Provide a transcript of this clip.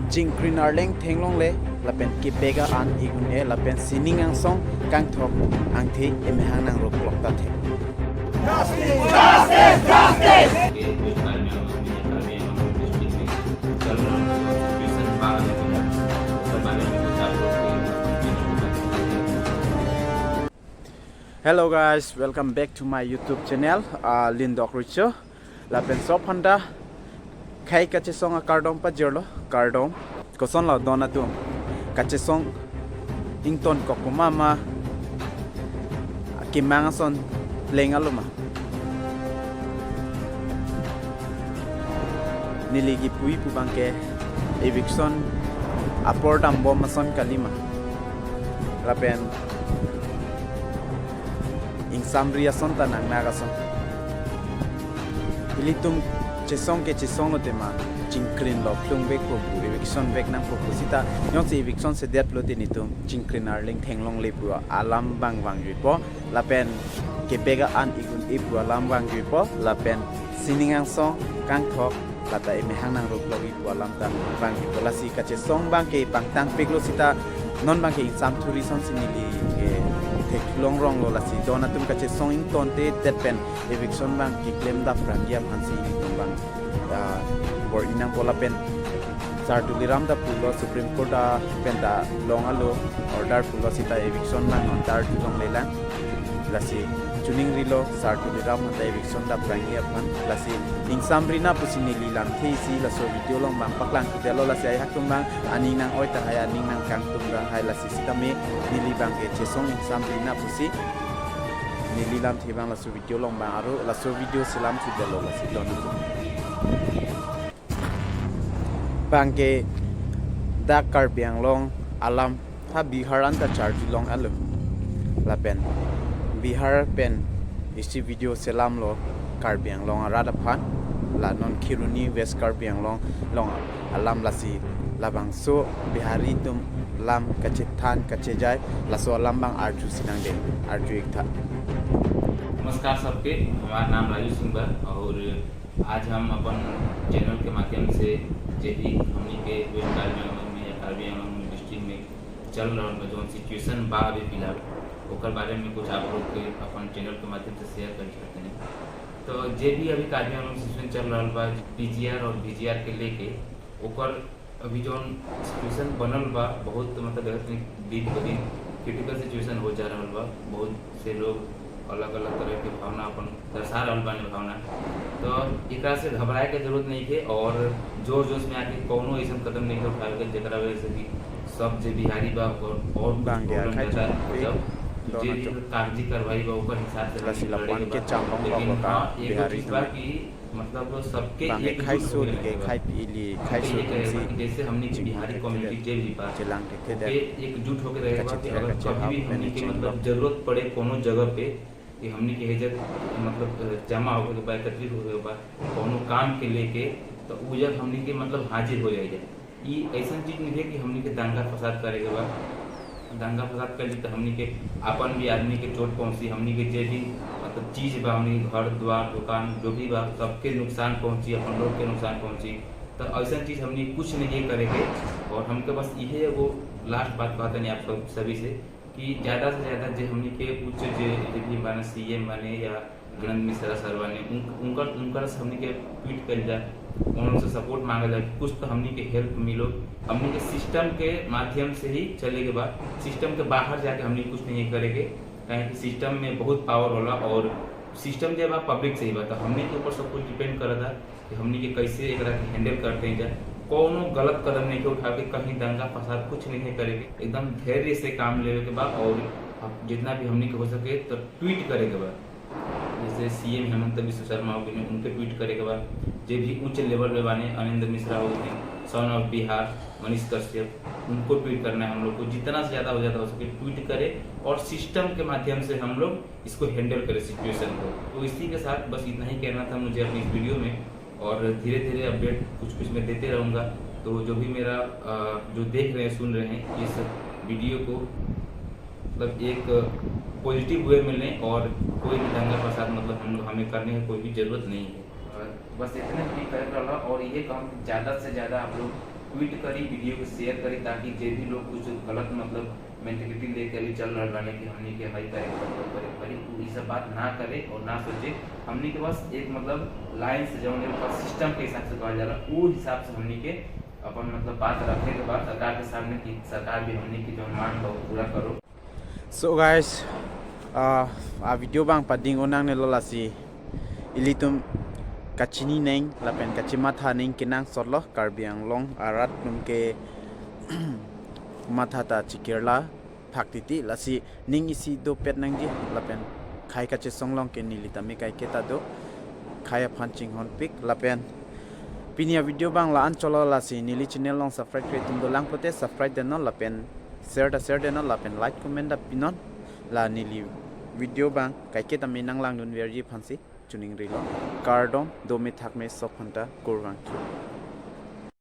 Jingkrin Arleng Thenglong le lapen kipega an igun e lapen sining ang song kang thok ang thi emhang nang rok lok ta the. Hello guys, welcome back to my YouTube channel. Lindok Richo lapen sopanda khai kache song a cardom pa jerlo cardom koson la dona tu kache song ington kokuma ma kimanga son lengaluma niligi pui pu bangke eviction aport ambo mason kalima lapen ing samria son tanang naga son ilitum chesong ke chesong no tema Jingkrin lo plung bek ko eviction bek nang ko sita yon se eviction se det plo tinitum Jingkrin Arleng Thenglong le pu alam bang wang yu po lapen ke bega an igun e pu alam wang yu po lapen siningang song kang thok kata e mehang nang rok logi pu alam ta bang yu po lasi ka chesong bang ke bang tang pek lo sita non bang ke sam thuri son sinili ke tek long rong lo lasi dona tum ka chesong ing ton te det pen eviction bang ki claim da frangiam hansi bang bor inang pola pen sar tuliram da pulo supreme court da pen da longalo order pulo sita eviction na non tar tulong lela lasi tuning rilo sar tuliram da eviction da prangi apan lasi ingsam rina pusini lilam thi si laso video long bang paklang ku delo lasi ai hakum bang ani nang oi ta hai ani nang kang tum bang hai lasi sita me nili bang ke chesong ingsam rina pusi nili lam thi bang laso video long bang aro laso video silam ku delo lasi don bangke Dakar biang long alam ha Bihar anta charge long alu lapen Bihar pen isi video selam lo Karbiang long arada phan la non Kiruni West Karbiang long alam lasi labang so Bihari tum lam kacethan kacejai laso alam bang arju sinang de arju ekta. नमस्कार सबके, हमारा नाम राजू सिंह बा और आज हम अपन channel के माध्यम से जे भी हमनी के कार्बियांग में या कार्बियांग डिस्ट्रिक्ट में चल रहा जो सिचुएशन बा अभी फिलहाल ओकर बारे में कुछ आप लोग के अपन चैनल के माध्यम से शेयर कर चाहते हैं। तो जे भी अभी कार्बियांग सिचुएशन चल रहा बा पीजीआर और बीजीआर के लेके ओकर अभी जो सिचुएशन बनल बा बहुत मतलब दिन ब दिन क्रिटिकल सिचुएशन हो जा रहा बा। बहुत से लोग अलग अलग तरह के भावना अपन दर्शा रहा बानी भावना, तो एक से घबराए के जरूरत नहीं है और जोर जोश में आके कोनो ऐसा कदम नहीं उठावे के जेकरा वजह से कि सब जे बिहारी बा और जे कागजी कार्रवाई बा ऊपर हिसाब से लसीलापन के चांगलों का बिहारी की मतलब सबके एक खाई सो के खाई पीली खाई सो जैसे हमने बिहारी कम्युनिटी जे भी बा एकजुट होकर रहेगा। अगर कभी भी हमने के मतलब जरूरत पड़े कोनो जगह पे कि हमने के हेजत मतलब जमा हो गए बा एकत्रित हो गए बा कोनो काम के लेके तो उ जब हमने के मतलब हाजिर हो जाएगा। ये ऐसा चीज नहीं है कि हमने के दंगा फसाद करेगा बा, दंगा फसाद कर ली तो हमने के अपन भी आदमी के चोट पहुंची, हमने के जे भी मतलब चीज बा हमने घर द्वार दुकान जो भी बा सबके नुकसान पहुंची, अपन लोग के नुकसान पहुंची। तो ऐसा चीज हमने कुछ नहीं करेंगे और हमके बस यही वो लास्ट बात कहते नहीं आप सब सभी से कि ज़्यादा से ज़्यादा जो हमने के उच्च जो भी माने सीएम माने या गणेश मिश्रा सर बने उनका हमने के ट्वीट कर जाए, उनसे सपोर्ट मांगा जाए, कुछ तो हमने के हेल्प मिलो। हमने के सिस्टम के माध्यम से ही चले के बाद सिस्टम के बाहर जाके हमने कुछ नहीं करेंगे, कहें कि सिस्टम में बहुत पावर होला और सिस्टम जब आप पब्लिक से ही बात हमने के ऊपर सब कुछ डिपेंड करा था कि हमने के कैसे एक हैंडल करते हैं जाए। कोनो गलत कदम नहीं के उठा के कहीं दंगा फसाद कुछ नहीं करेंगे, एकदम धैर्य से काम लेने के बाद और जितना भी हमने के हो सके तो ट्वीट करे के बाद जैसे सीएम हेमंत बिस्व शर्मा हो गए उनके ट्वीट करे के बाद जो भी उच्च लेवल पे बने अनिंदर मिश्रा हो गए सन ऑफ बिहार मनीष कश्यप उनको ट्वीट करना है हम लोग को जितना से ज़्यादा हो सके ट्वीट करें और सिस्टम के माध्यम से हम लोग इसको हैंडल करें सिचुएशन को। तो इसी के साथ बस इतना ही कहना था मुझे अपनी इस वीडियो में और धीरे धीरे अपडेट कुछ मैं देते रहूँगा। तो जो भी मेरा जो देख रहे हैं सुन रहे हैं इस वीडियो को मतलब एक पॉजिटिव वे में लें और कोई भी दंगा फसाद मतलब हमें करने की कोई भी ज़रूरत नहीं है। बस इतने ही कर रहा और ये काम ज़्यादा से ज़्यादा आप लोग ट्वीट करी, वीडियो को शेयर करी, ताकि जो भी लोग कुछ गलत मतलब मेंटेलिटी लेकर भी चल रहा है कि हमने के भाई करे तो ये सब बात ना करे और ना सोचे। हमने के बस एक मतलब लाइन से जो सिस्टम के हिसाब से कहा जा रहा वो हिसाब से हमने के अपन मतलब बात रखने के बाद सरकार के सामने कि सरकार भी हमने की जो मांग है पूरा करो। So guys, a video bang pading onang ne lolasi ilitum kachini neng lapen kachimata neng kinang sorlo Karbi Anglong arat numke matata chikirla phaktiti lasi ning isi do pet nangji lapen khai kache songlong ke nilita me kai keta do khaya punching hon pic lapen pinia video bang la an cholo lasi nili channel long subscribe kre tum do lang prote subscribe den no lapen share den no lapen like comment da pinon la nili video bang kai keta me nang lang nun verji phansi chuning rilo cardom do me thak me sok phanta kurwang